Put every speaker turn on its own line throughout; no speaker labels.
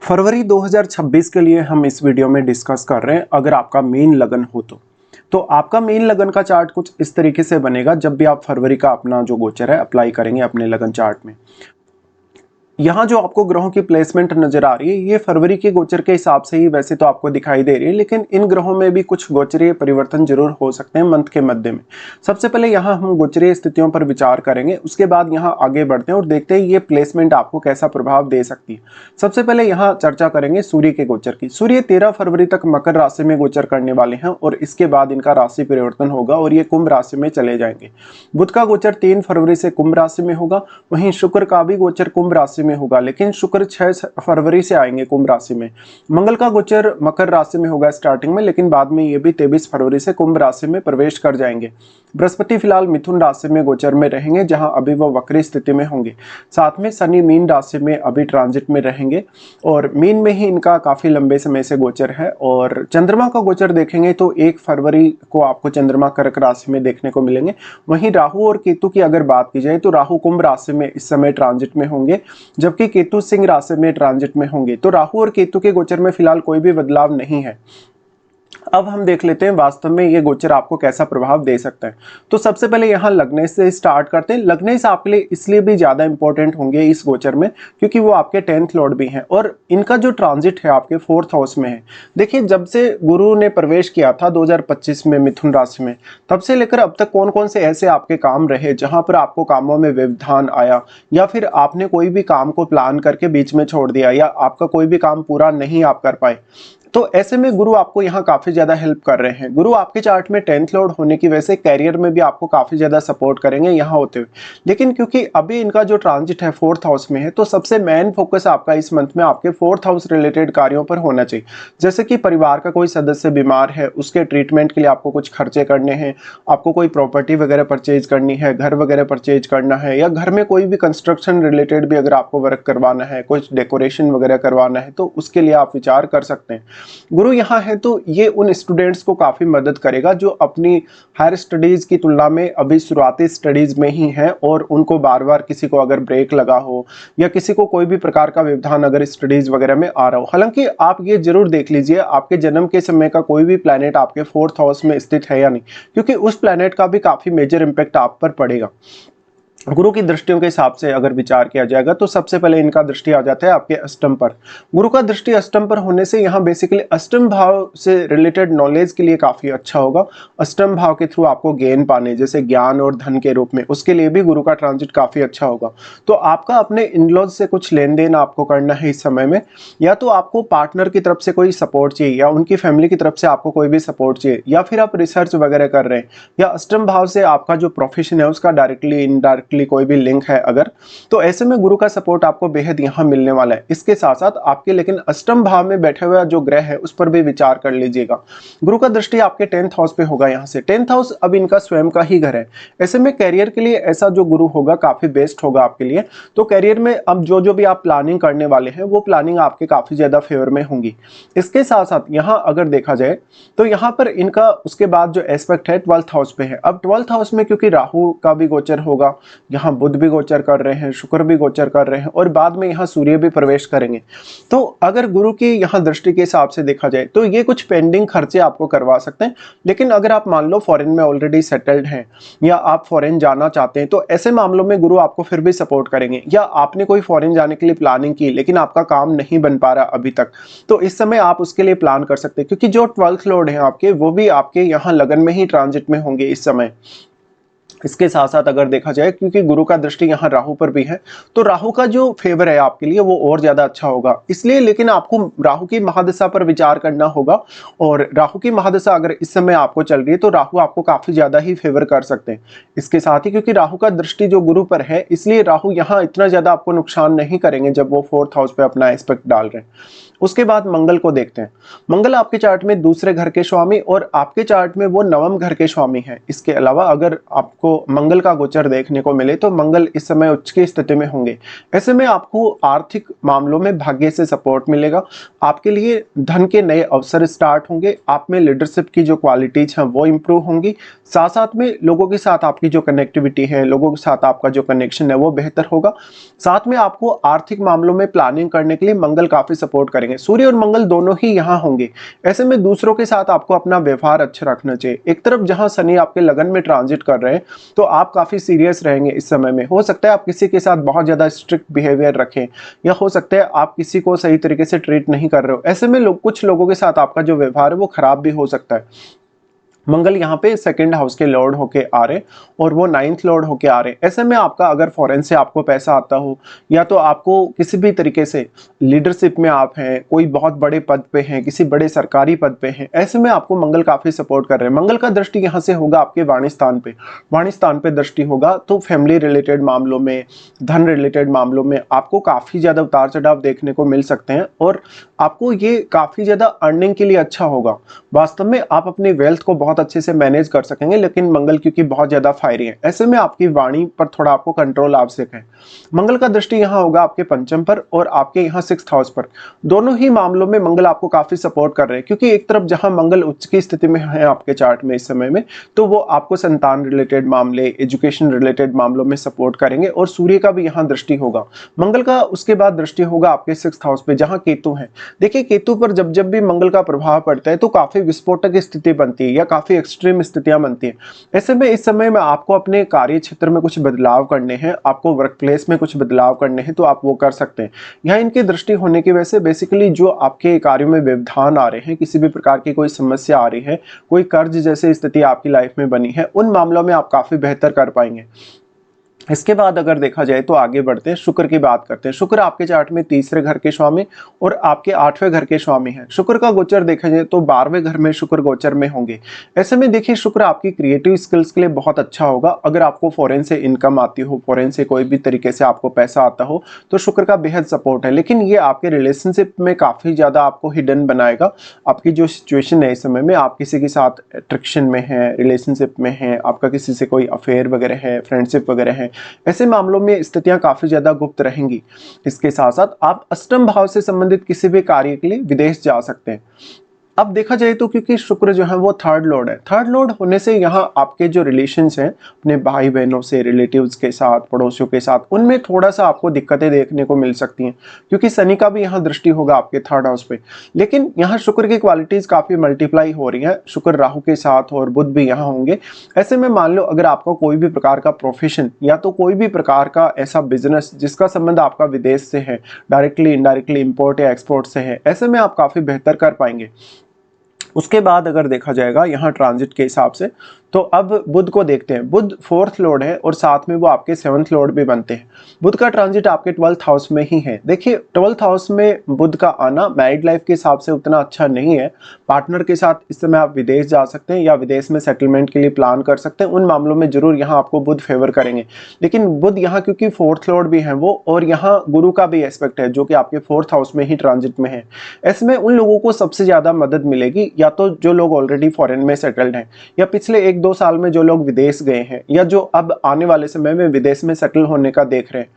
फरवरी 2026 के लिए हम इस वीडियो में डिस्कस कर रहे हैं। अगर आपका मीन लगन हो तो आपका मीन लगन का चार्ट कुछ इस तरीके से बनेगा। जब भी आप फरवरी का अपना जो गोचर है अप्लाई करेंगे अपने लगन चार्ट में, यहाँ जो आपको ग्रहों की प्लेसमेंट नजर आ रही है ये फरवरी के गोचर के हिसाब से ही वैसे तो आपको दिखाई दे रही है, लेकिन इन ग्रहों में भी कुछ गोचरीय परिवर्तन जरूर हो सकते हैं मंथ के मध्य में। सबसे पहले यहाँ हम गोचरीय स्थितियों पर विचार करेंगे, उसके बाद यहाँ आगे बढ़ते हैं और देखते हैं ये प्लेसमेंट आपको कैसा प्रभाव दे सकती है। सबसे पहले यहाँ चर्चा करेंगे सूर्य के गोचर की। सूर्य 13 फरवरी तक मकर राशि में गोचर करने वाले हैं और इसके बाद इनका राशि परिवर्तन होगा और ये कुंभ राशि में चले जाएंगे। बुध का गोचर 3 फरवरी से कुंभ राशि में होगा, वहीं शुक्र का भी गोचर कुंभ राशि में होगा, लेकिन शुक्र 6 फरवरी से आएंगे कुंभ राशि में। मंगल का गोचर मकर राशि में होगा स्टार्टिंग में, लेकिन बाद में ये भी 23 फरवरी से कुंभ राशि में प्रवेश कर जाएंगे। बृहस्पति फिलहाल मिथुन राशि में गोचर में रहेंगे, जहां अभी वो वक्री स्थिति में होंगे। साथ में शनि मीन राशि में अभी ट्रांजिट में रहेंगे और मीन में ही इनका काफी लंबे समय से गोचर है। और चंद्रमा का गोचर देखेंगे तो 1 फरवरी को आपको चंद्रमा कर्क राशि में देखने को मिलेंगे। वहीं राहु और केतु की अगर बात की जाए तो राहु कुंभ राशि में इस समय ट्रांजिट में होंगे, जबकि केतु सिंह राशि में ट्रांजिट में होंगे। तो राहु और केतु के गोचर में फिलहाल कोई भी बदलाव नहीं है। अब हम देख लेते हैं वास्तव में ये गोचर आपको कैसा प्रभाव दे सकता है। तो सबसे पहले यहाँ लग्न से स्टार्ट करते हैं। लग्न आपके लिए इसलिए भी ज्यादा इंपॉर्टेंट होंगे इस गोचर में क्योंकि वो आपके 10th लॉर्ड भी हैं और इनका जो ट्रांजिट है आपके 4th हाउस में है। देखिए, जब से गुरु ने प्रवेश किया था 2025 में मिथुन राशि में, तब से लेकर अब तक कौन कौन से ऐसे आपके काम रहे जहां पर आपको कामों में व्यवधान आया, या फिर आपने कोई भी काम को प्लान करके बीच में छोड़ दिया, या आपका कोई भी काम पूरा नहीं आप कर पाए। तो ऐसे में गुरु आपको यहाँ काफी ज्यादा हेल्प कर रहे हैं। गुरु आपके चार्ट में 10th लॉर्ड होने की वजह से कैरियर में भी आपको काफी ज्यादा सपोर्ट करेंगे यहाँ होते हुए। लेकिन क्योंकि अभी इनका जो ट्रांजिट है 4th हाउस में है, तो सबसे मेन फोकस आपका इस मंथ में आपके 4th हाउस रिलेटेड कार्यों पर होना चाहिए। जैसे कि परिवार का कोई सदस्य बीमार है, उसके ट्रीटमेंट के लिए आपको कुछ खर्चे करने हैं, आपको कोई प्रॉपर्टी वगैरह परचेज करनी है, घर वगैरह परचेज करना है, या घर में कोई भी कंस्ट्रक्शन रिलेटेड भी अगर आपको वर्क करवाना है, कुछ डेकोरेशन वगैरह करवाना है, तो उसके लिए आप विचार कर सकते हैं। गुरु यहाँ है तो ये उन स्टूडेंट्स को काफी मदद करेगा जो अपनी हायर स्टडीज की तुलना में अभी शुरुआती स्टडीज में ही हैं और उनको बार बार किसी को अगर ब्रेक लगा हो या किसी को कोई भी प्रकार का व्यवधान अगर स्टडीज वगैरह में आ रहा हो। हालांकि आप ये जरूर देख लीजिए आपके जन्म के समय का कोई भी प्लैनेट आपके 4th हाउस में स्थित है या नहीं, क्योंकि उस प्लैनेट का भी काफी मेजर इंपैक्ट आप पर पड़ेगा। गुरु की दृष्टियों के हिसाब से अगर विचार किया जाएगा तो सबसे पहले इनका दृष्टि आ जाता है आपके अष्टम पर। गुरु का दृष्टि अष्टम पर होने से यहाँ बेसिकली अष्टम भाव से रिलेटेड नॉलेज के लिए काफी अच्छा होगा। अष्टम भाव के थ्रू आपको गेन पाने, जैसे ज्ञान और धन के रूप में, उसके लिए भी गुरु का ट्रांजिट काफी अच्छा होगा। तो आपका अपने इनलॉज से कुछ लेन देन आपको करना है इस समय में, या तो आपको पार्टनर की तरफ से कोई सपोर्ट चाहिए या उनकी फैमिली की तरफ से आपको कोई भी सपोर्ट चाहिए, या फिर आप रिसर्च वगैरह कर रहे हैं, या अष्टम भाव से आपका जो प्रोफेशन है उसका डायरेक्टली इनडायरेक्टली कोई भी लिंक है अगर, तो ऐसे में गुरु का सपोर्ट आपको बेहद यहां मिलने वाला है। इसके साथ साथ आपके लेकिन अष्टम भाव में बैठे हुआ जो ग्रह है उस पर भी विचार कर लीजिएगा। गुरु का दृष्टि आपके 10th हाउस पे होगा। यहां से 10th हाउस अब इनका स्वयं का ही घर है। ऐसे में कैरियर के लिए ऐसा जो गुरु होगा काफी बेस्ट होगा आपके लिए। तो कैरियर में अब जो जो भी आप प्लानिंग करने वाले हैं वो प्लानिंग आपके काफी ज्यादा फेवर में होंगी। इसके साथ साथ यहाँ अगर देखा जाए तो यहाँ पर इनका उसके बाद जो एस्पेक्ट है 12th हाउस पे है। अब 12th हाउस में क्योंकि राहु का भी गोचर होगा, यहाँ बुध भी गोचर कर रहे हैं, शुक्र भी गोचर कर रहे हैं और बाद में यहाँ सूर्य भी प्रवेश करेंगे। तो अगर गुरु की यहाँ दृष्टि के हिसाब से देखा जाए तो ये कुछ पेंडिंग खर्चे आपको करवा सकते हैं। लेकिन अगर आप मान लो फॉरेन में ऑलरेडी सेटल्ड हैं या आप फॉरेन जाना चाहते हैं, तो ऐसे मामलों में गुरु आपको फिर भी सपोर्ट करेंगे। या आपने कोई फॉरेन जाने के लिए प्लानिंग की लेकिन आपका काम नहीं बन पा रहा अभी तक, तो इस समय आप उसके लिए प्लान कर सकते हैं, क्योंकि जो 12th लॉर्ड है आपके वो भी आपके यहाँ लगन में ही ट्रांजिट में होंगे इस समय। इसके साथ साथ अगर देखा जाए क्योंकि गुरु का दृष्टि यहाँ राहु पर भी है, तो राहु का जो फेवर है आपके लिए वो और ज्यादा अच्छा होगा इसलिए। लेकिन आपको राहु की महादशा पर विचार करना होगा, और राहु की महादशा अगर इस समय आपको चल रही है तो राहु आपको काफी ज्यादा ही फेवर कर सकते हैं। इसके साथ ही क्योंकि राहु का दृष्टि जो गुरु पर है, इसलिए राहु यहाँ इतना ज्यादा आपको नुकसान नहीं करेंगे जब वो 4th हाउस पे अपना एस्पेक्ट डाल रहे हैं। उसके बाद मंगल को देखते हैं। मंगल आपके चार्ट में दूसरे घर के स्वामी और आपके चार्ट में वो नवम घर के स्वामी हैं। इसके अलावा अगर आपको आपको मंगल का गोचर देखने को मिले तो मंगल इस समय उच्च की स्थिति में होंगे। ऐसे में आपको आर्थिक मामलों में भाग्य से सपोर्ट मिलेगा, आपके लिए धन के नए अवसर स्टार्ट होंगे, आप में लीडरशिप की जो क्वालिटीज हैं वो इंप्रूव होंगी, साथ साथ में लोगों के साथ आपकी जो कनेक्टिविटी है, लोगों के साथ आपका जो कनेक्शन है वो बेहतर होगा। साथ में आपको आर्थिक मामलों में प्लानिंग करने के लिए मंगल काफी सपोर्ट करेंगे। सूर्य और मंगल दोनों ही यहाँ होंगे। ऐसे में दूसरों के साथ आपको अपना व्यवहार अच्छा रखना चाहिए। एक तरफ जहां शनि आपके लगन में ट्रांजिट कर रहे हैं तो आप काफी सीरियस रहेंगे इस समय में। हो सकता है आप किसी के साथ बहुत ज्यादा स्ट्रिक्ट बिहेवियर रखें, या हो सकता है आप किसी को सही तरीके से ट्रीट नहीं कर रहे हो। ऐसे में कुछ लोगों के साथ आपका जो व्यवहार है वो खराब भी हो सकता है। मंगल यहाँ पे सेकंड हाउस के लॉर्ड होके आ रहे और वो 9th लॉर्ड होके आ रहे। ऐसे में आपका अगर फॉरेन से आपको पैसा आता हो, या तो आपको किसी भी तरीके से लीडरशिप में आप हैं, कोई बहुत बड़े पद पे हैं, किसी बड़े सरकारी पद पे हैं, ऐसे में आपको मंगल काफी सपोर्ट कर रहे हैं। मंगल का दृष्टि यहाँ से होगा आपके वाणी स्थान पे, वाणी स्थान पे दृष्टि होगा तो फैमिली रिलेटेड मामलों में, धन रिलेटेड मामलों में आपको काफी ज्यादा उतार चढ़ाव देखने को मिल सकते हैं, और आपको ये काफी ज्यादा अर्निंग के लिए अच्छा होगा। वास्तव में आप अपनी वेल्थ को बहुत अच्छे से मैनेज कर सकेंगे, लेकिन मंगल क्योंकि बहुत ज्यादा फायरी है, ऐसे में आपकी वाणी पर थोड़ा आपको कंट्रोल आवश्यक है। मंगल का दृष्टि यहाँ होगा आपके पंचम पर और आपके यहाँ 6th हाउस पर। दोनों ही मामलों में मंगल आपको काफी सपोर्ट कर रहे हैं, क्योंकि एक तरफ जहां मंगल उच्च की स्थिति में है आपके चार्ट में इस समय में, तो वो आपको संतान रिलेटेड मामले, एजुकेशन रिलेटेड मामलों में सपोर्ट करेंगे। और सूर्य का भी यहाँ दृष्टि होगा। मंगल का उसके बाद दृष्टि होगा आपके 6th हाउस पे जहां केतु है। देखिए केतु पर जब जब भी मंगल का प्रभाव पड़ता है तो काफी विस्फोटक स्थिति बनती है या काफी एक्सट्रीम स्थितियां बनती हैं। ऐसे में इस समय में आपको अपने कार्य क्षेत्र में कुछ बदलाव करने हैं, आपको वर्क प्लेस में कुछ बदलाव करने हैं, तो आप वो कर सकते हैं। यहाँ इनकी दृष्टि होने की वजह से बेसिकली जो आपके कार्यों में व्यवधान आ रहे हैं, किसी भी प्रकार की कोई समस्या आ रही है, कोई कर्ज जैसी स्थिति आपकी लाइफ में बनी है, उन मामलों में आप काफी बेहतर कर पाएंगे। इसके बाद अगर देखा जाए तो आगे बढ़ते हैं, शुक्र की बात करते हैं। शुक्र आपके चार्ट में 3रे घर के स्वामी और आपके 8वें घर के स्वामी हैं। शुक्र का गोचर देखा जाए तो 12वें घर में शुक्र गोचर में होंगे। ऐसे में देखिए शुक्र आपकी क्रिएटिव स्किल्स के लिए बहुत अच्छा होगा। अगर आपको फॉरेन से इनकम आती हो, फॉरेन से कोई भी तरीके से आपको पैसा आता हो, तो शुक्र का बेहद सपोर्ट है। लेकिन ये आपके रिलेशनशिप में काफी ज्यादा आपको हिडन बनाएगा। आपकी जो सिचुएशन है इस समय में, आप किसी के साथ अट्रैक्शन में है, रिलेशनशिप में है, आपका किसी से कोई अफेयर वगैरह है, फ्रेंडशिप वगैरह है, ऐसे मामलों में स्थितियां काफी ज्यादा गुप्त रहेंगी। इसके साथ साथ आप अष्टम भाव से संबंधित किसी भी कार्य के लिए विदेश जा सकते हैं। अब देखा जाए तो क्योंकि शुक्र जो है वो 3rd लॉर्ड है, 3rd लॉर्ड होने से यहाँ आपके जो रिलेशंस हैं अपने भाई बहनों से, रिलेटिव्स के साथ, पड़ोसियों के साथ, उनमें थोड़ा सा आपको दिक्कतें देखने को मिल सकती हैं, क्योंकि शनि का भी यहाँ दृष्टि होगा आपके 3rd हाउस पे। लेकिन यहाँ शुक्र की क्वालिटीज काफी मल्टीप्लाई हो रही है, शुक्र राहु के साथ और बुध भी यहाँ होंगे। ऐसे में मान लो अगर आपका कोई भी प्रकार का प्रोफेशन या तो कोई भी प्रकार का ऐसा बिजनेस जिसका संबंध आपका विदेश से है, डायरेक्टली इनडायरेक्टली इंपोर्ट या एक्सपोर्ट से है, ऐसे में आप काफी बेहतर कर पाएंगे। उसके बाद अगर देखा जाएगा यहाँ ट्रांजिट के हिसाब से, तो अब बुध को देखते हैं। बुध 4th लॉर्ड है और साथ में वो आपके 7th लॉर्ड भी बनते हैं। बुध का ट्रांजिट आपके 12th हाउस में ही है। देखिए 12th हाउस में बुध का आना मैरिड लाइफ के हिसाब से उतना अच्छा नहीं है। पार्टनर के साथ इस समय आप विदेश जा सकते हैं या विदेश में सेटलमेंट के लिए प्लान कर सकते हैं। उन मामलों में जरूर यहाँ आपको बुध फेवर करेंगे। लेकिन बुध यहाँ क्योंकि 4th लॉर्ड भी है वो, और यहाँ गुरु का भी एस्पेक्ट है जो कि आपके 4th हाउस में ही ट्रांजिट में है। ऐसे में उन लोगों को सबसे ज्यादा मदद मिलेगी, या तो जो लोग ऑलरेडी फॉरेन में सेटल्ड हैं, या पिछले 1-2 साल में जो लोग विदेश गए हैं, या जो अब आने वाले समय में विदेश में सेटल होने का देख रहे हैं।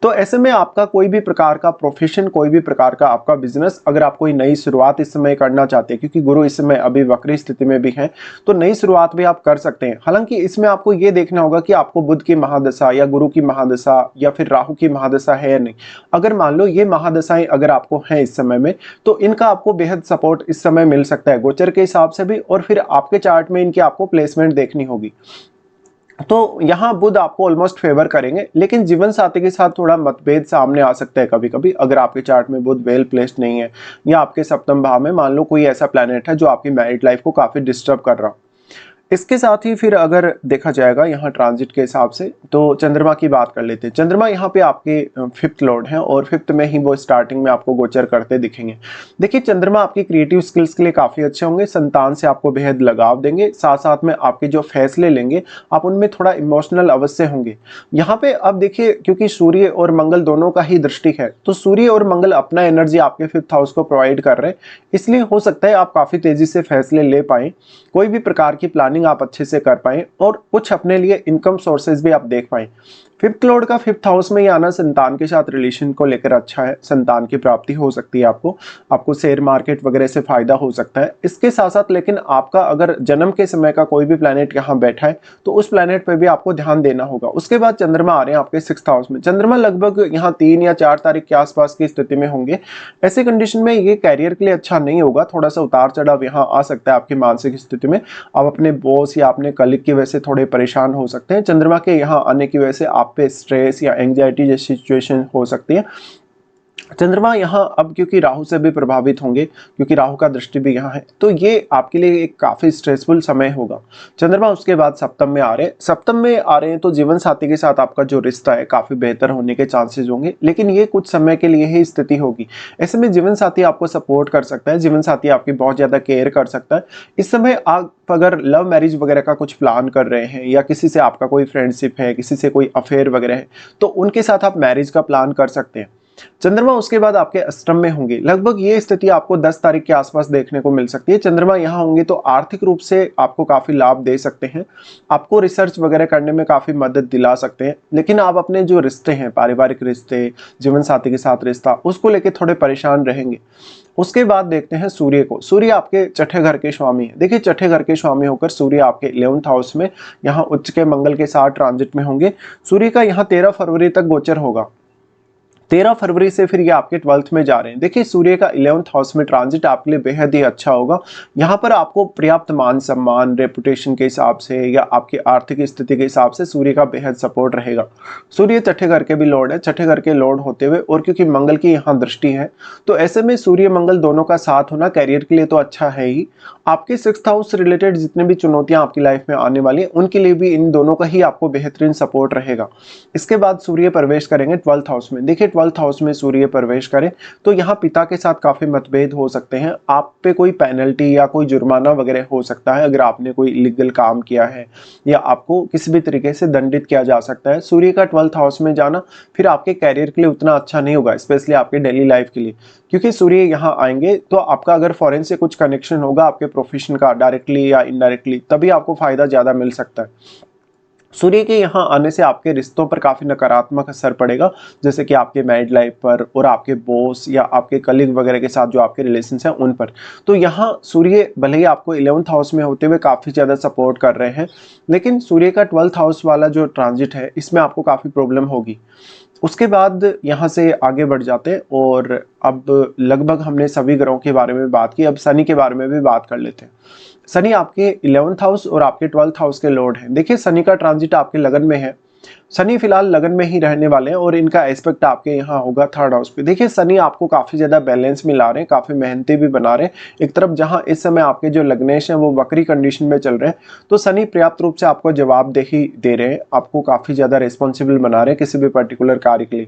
तो ऐसे में आपका कोई भी प्रकार का प्रोफेशन, कोई भी प्रकार का आपका बिजनेस, अगर आप कोई नई शुरुआत इस समय करना चाहते हैं, क्योंकि गुरु इस समय अभी वक्री स्थिति में भी है, तो नई शुरुआत भी आप कर सकते हैं। हालांकि इसमें आपको ये देखना होगा कि आपको बुध की महादशा या गुरु की महादशा या फिर राहु की महादशा है या नहीं। अगर मान लो ये महादशाएं अगर आपको हैं इस समय में, तो इनका आपको बेहद सपोर्ट इस समय मिल सकता है गोचर के हिसाब से भी, और फिर आपके चार्ट में इनकी आपको प्लेसमेंट देखनी होगी। तो यहाँ बुध आपको ऑलमोस्ट फेवर करेंगे, लेकिन जीवन साथी के साथ थोड़ा मतभेद सामने आ सकता है कभी कभी, अगर आपके चार्ट में बुध वेल प्लेस्ड नहीं है, या आपके सप्तम भाव में मान लो कोई ऐसा प्लैनेट है जो आपकी मैरिड लाइफ को काफी डिस्टर्ब कर रहा हो। इसके साथ ही फिर अगर देखा जाएगा यहाँ ट्रांजिट के हिसाब से, तो चंद्रमा की बात कर लेते हैं। चंद्रमा यहाँ पे आपके 5th लॉर्ड हैं और 5th में ही वो स्टार्टिंग में आपको गोचर करते दिखेंगे। देखिए चंद्रमा आपकी क्रिएटिव स्किल्स के लिए काफी अच्छे होंगे, संतान से आपको बेहद लगाव देंगे, साथ साथ में आपके जो फैसले लेंगे आप उनमें थोड़ा इमोशनल अवश्य होंगे। यहाँ पे अब देखिए क्योंकि सूर्य और मंगल दोनों का ही दृष्टि है, तो सूर्य और मंगल अपना एनर्जी आपके 5th हाउस को प्रोवाइड कर रहे हैं, इसलिए हो सकता है आप काफी तेजी से फैसले ले पाए। कोई भी प्रकार की प्लानिंग प्लानिंग आप अच्छे से कर पाएं और कुछ अपने लिए इनकम सोर्सेज भी आप देख पाएं। फिफ्थ लॉर्ड का फिफ्थ हाउस में ये आना संतान के साथ रिलेशन को लेकर अच्छा है, संतान की प्राप्ति हो सकती है आपको शेयर मार्केट वगैरह से फायदा हो सकता है। इसके साथ साथ लेकिन आपका अगर जन्म के समय का कोई भी प्लैनेट यहाँ बैठा है तो उस प्लैनेट पे भी आपको ध्यान देना होगा। उसके बाद चंद्रमा आ रहे हैं आपके सिक्स्थ हाउस में। चंद्रमा लगभग यहाँ 3 या 4 तारीख के आसपास की स्थिति में होंगे। ऐसे कंडीशन में ये कैरियर के लिए अच्छा नहीं होगा, थोड़ा सा उतार चढ़ाव यहाँ आ सकता है आपकी मानसिक स्थिति में। आप अपने बॉस या अपने कलीग की वजह से थोड़े परेशान हो सकते हैं। चंद्रमा के यहाँ आने की वजह से आप पे स्ट्रेस या एंग्जाइटी जैसी सिचुएशन हो सकती है। चंद्रमा यहाँ अब क्योंकि राहु से भी प्रभावित होंगे, क्योंकि राहु का दृष्टि भी यहाँ है, तो ये आपके लिए एक काफी स्ट्रेसफुल समय होगा। चंद्रमा उसके बाद सप्तम में आ रहे हैं। सप्तम में आ रहे हैं तो जीवन साथी के साथ आपका जो रिश्ता है काफी बेहतर होने के चांसेस होंगे, लेकिन ये कुछ समय के लिए ही स्थिति होगी। ऐसे में जीवन साथी आपको सपोर्ट कर सकता है, जीवन साथी आपकी बहुत ज्यादा केयर कर सकता है। इस समय आप अगर लव मैरिज वगैरह का कुछ प्लान कर रहे हैं या किसी से आपका कोई फ्रेंडशिप है, किसी से कोई अफेयर वगैरह है, तो उनके साथ आप मैरिज का प्लान कर सकते हैं। चंद्रमा उसके बाद आपके अष्टम में होंगे। लगभग ये स्थिति आपको 10 तारीख के आसपास देखने को मिल सकती है। चंद्रमा यहाँ होंगे तो आर्थिक रूप से आपको काफी लाभ दे सकते हैं, आपको रिसर्च वगैरह करने में काफी मदद दिला सकते हैं, लेकिन आप अपने जो रिश्ते हैं, पारिवारिक रिश्ते, जीवन साथी के साथ रिश्ता, उसको लेकर थोड़े परेशान रहेंगे। उसके बाद देखते हैं सूर्य को। सूर्य आपके छठे घर के स्वामी है। देखिए छठे घर के स्वामी होकर सूर्य आपके 11th हाउस में यहाँ उच्च के मंगल के साथ ट्रांजिट में होंगे। सूर्य का यहाँ 13 फरवरी तक गोचर होगा। 13 फरवरी से फिर ये आपके 12th में जा रहे हैं। देखिए सूर्य का 11th हाउस में ट्रांजिट आपके लिए बेहद ही अच्छा होगा। यहाँ पर आपको पर्याप्त मान सम्मान, रेपुटेशन के हिसाब से या आपकी आर्थिक स्थिति के हिसाब से सूर्य का बेहद सपोर्ट रहेगा। सूर्य छठे घर के भी लॉर्ड है। छठे घर के लॉर्ड होते हुए और क्योंकि मंगल की यहाँ दृष्टि है, तो ऐसे में सूर्य मंगल दोनों का साथ होना कैरियर के लिए तो अच्छा है ही। आपके 6th हाउस से रिलेटेड जितने भी चुनौतियां आपकी लाइफ में आने वाली है, उनके लिए भी इन दोनों का ही आपको बेहतरीन सपोर्ट रहेगा। इसके बाद सूर्य प्रवेश करेंगे 12th हाउस में। देखिए 12th हाउस में सूर्य प्रवेश करें तो यहाँ पिता के साथ काफी मतभेद हो सकते हैं। आप पे कोई पेनल्टी या कोई जुर्माना वगैरह हो सकता है अगर आपने कोई इलीगल काम किया है, या आपको किसी भी तरीके से दंडित किया जा सकता है। सूर्य का 12th हाउस में जाना फिर आपके कैरियर के लिए उतना अच्छा नहीं होगा, स्पेशली आपके डेली लाइफ के लिए, क्योंकि सूर्य यहाँ आएंगे तो आपका अगर फॉरेन से कुछ कनेक्शन होगा आपके प्रोफेशन का, डायरेक्टली या इनडायरेक्टली, तभी आपको फायदा ज्यादा मिल सकता है। सूर्य के यहाँ आने से आपके रिश्तों पर काफी नकारात्मक असर पड़ेगा, जैसे कि आपके मैरिड लाइफ पर और आपके बॉस या आपके कलीग वगैरह के साथ जो आपके रिलेशंस हैं उन पर। तो यहाँ सूर्य भले ही आपको 11th हाउस में होते हुए काफी ज्यादा सपोर्ट कर रहे हैं, लेकिन सूर्य का 12th हाउस वाला जो ट्रांजिट है इसमें आपको काफी प्रॉब्लम होगी। उसके बाद यहाँ से आगे बढ़ जाते हैं और अब लगभग हमने सभी ग्रहों के बारे में बात की, अब शनि के बारे में भी बात कर लेते हैं। शनि आपके 11th हाउस और आपके 12th हाउस के लॉर्ड हैं। देखिए शनि का ट्रांजिट आपके लगन में है। शनि फिलहाल लगन में ही रहने वाले हैं और इनका एस्पेक्ट आपके यहाँ होगा 3rd हाउस पे। देखिए शनि आपको काफी ज्यादा बैलेंस में ला रहे हैं, काफी मेहनती भी बना रहे हैं। एक तरफ जहां इस समय आपके जो लग्नेश हैं वो वक्री कंडीशन में चल रहे हैं, तो शनि पर्याप्त रूप से आपको जवाबदेही दे रहे हैं, आपको काफी ज्यादा रिस्पॉन्सिबल बना रहे हैं किसी भी पर्टिकुलर कार्य के लिए।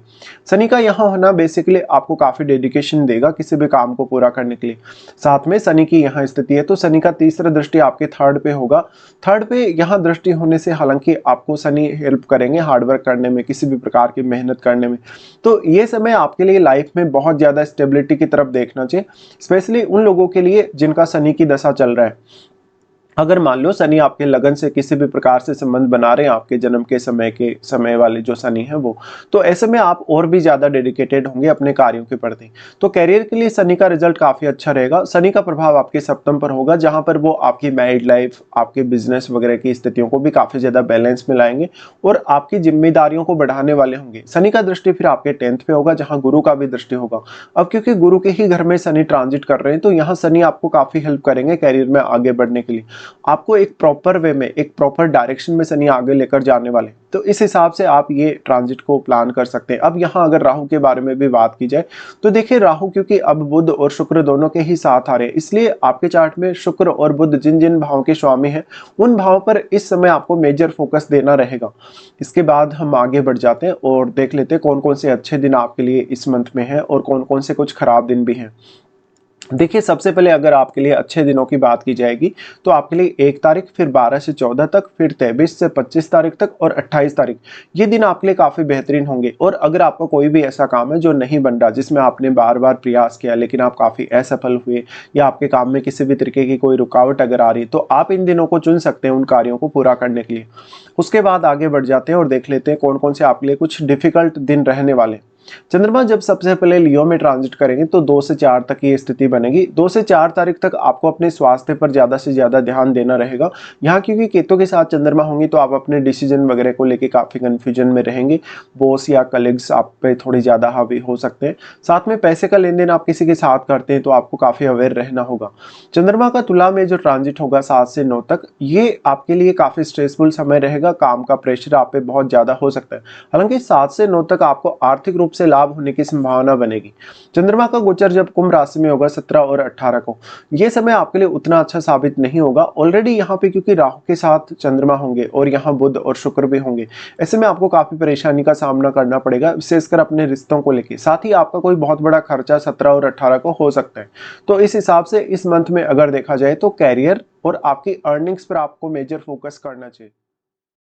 शनि का यहाँ होना बेसिकली आपको काफी डेडिकेशन देगा किसी भी काम को पूरा करने के लिए। साथ में शनि की यहाँ स्थिति है तो शनि का तीसरा दृष्टि आपके 3rd पे होगा। 3rd पे यहाँ दृष्टि होने से हालांकि आपको शनि हेल्प करेंगे हार्डवर्क करने में, किसी भी प्रकार की मेहनत करने में। तो ये समय आपके लिए लाइफ में बहुत ज्यादा स्टेबिलिटी की तरफ देखना चाहिए, स्पेशली उन लोगों के लिए जिनका शनि की दशा चल रहा है। अगर मान लो शनि आपके लगन से किसी भी प्रकार से संबंध बना रहे हैं, आपके जन्म के समय वाले जो शनि है वो, तो ऐसे में आप और भी ज्यादा डेडिकेटेड होंगे अपने कार्यों के प्रति। तो कैरियर के लिए शनि का रिजल्ट काफी अच्छा रहेगा। शनि का प्रभाव आपके सप्तम पर होगा, जहां पर वो आपकी मैरिड लाइफ, आपके बिजनेस वगैरह की स्थितियों को भी काफी ज्यादा बैलेंस में लाएंगे और आपकी जिम्मेदारियों को बढ़ाने वाले होंगे। शनि का दृष्टि फिर आपके 10th पे होगा, जहां गुरु का भी दृष्टि होगा। अब क्योंकि गुरु के ही घर में शनि ट्रांजिट कर रहे हैं, तो यहाँ शनि आपको काफी हेल्प करेंगे कैरियर में आगे बढ़ने के लिए। आपको एक प्रॉपर वे में, एक प्रॉपर डायरेक्शन में शनि आगे लेकर जाने वाले, तो इस हिसाब से आप ये ट्रांजिट को प्लान कर सकते हैं। अब यहाँ अगर राहु के बारे में भी बात की जाए तो देखिए राहु क्योंकि अब बुध और शुक्र दोनों के ही साथ आ रहे हैं, इसलिए आपके चार्ट में शुक्र और बुध जिन जिन भावों के स्वामी हैं उन भावों पर इस समय आपको मेजर फोकस देना रहेगा। इसके बाद हम आगे बढ़ जाते हैं और देख लेते हैं कौन कौन से अच्छे दिन आपके लिए इस मंथ में है और कौन कौन से कुछ खराब दिन भी हैं। देखिए, सबसे पहले अगर आपके लिए अच्छे दिनों की बात की जाएगी, तो आपके लिए 1 तारीख, फिर 12 से 14 तक, फिर 23 से 25 तारीख तक और 28 तारीख, ये दिन आपके लिए काफ़ी बेहतरीन होंगे। और अगर आपका कोई भी ऐसा काम है जो नहीं बन रहा, जिसमें आपने बार-बार प्रयास किया लेकिन आप काफ़ी असफल हुए, या आपके काम में किसी भी तरीके की कोई रुकावट अगर आ रही है, तो आप इन दिनों को चुन सकते हैं उन कार्यों को पूरा करने के लिए। उसके बाद आगे बढ़ जाते हैं और देख लेते हैं कौन-कौन से आपके लिए कुछ डिफ़िकल्ट दिन रहने वाले हैं। चंद्रमा जब सबसे पहले लियो में ट्रांजिट करेंगे तो 2 से 4 तक ये स्थिति बनेगी। 2 से 4 तारीख तक आपको अपने स्वास्थ्य पर ज़्यादा से ज़्यादा ध्यान देना रहेगा। यहाँ क्योंकि केतु के साथ चंद्रमा होंगी, तो आप अपने डिसीजन वगैरह को लेके काफ़ी कन्फ्यूजन में रहेंगे। बॉस या कलीग्स आप पे थोड़ी ज़्यादा हावी हो सकते हैं। साथ में पैसे का लेन-देन आप किसी के साथ करते हैं, तो आपको काफ़ी अवेयर रहना होगा। चंद्रमा का तुला में जो ट्रांजिट होगा 7 से 9 तक, ये आपके लिए काफ़ी स्ट्रेसफुल समय रहेगा। काम का प्रेशर आप पे बहुत ज़्यादा हो सकता है। हालाँकि 7 से 9 तक आपको आर्थिक रूप से लाभ होने की संभावना बनेगी। चंद्रमा का गोचर जब कुंभ राशि में होगा 17 और 18 को, ये समय आपके लिए उतना अच्छा साबित नहीं होगा। ऑलरेडी यहाँ पे क्योंकि राहु के साथ चंद्रमा होंगे और यहाँ बुध और शुक्र भी होंगे, ऐसे में आपको काफ़ी परेशानी का सामना करना पड़ेगा, विशेषकर अपने रिश्तों को लेके। साथ ही आपका कोई बहुत बड़ा खर्चा 17 और 18 को हो सकता है। तो इस हिसाब से इस मंथ में अगर देखा जाए तो करियर और आपकी अर्निंग्स पर आपको मेजर फोकस करना चाहिए।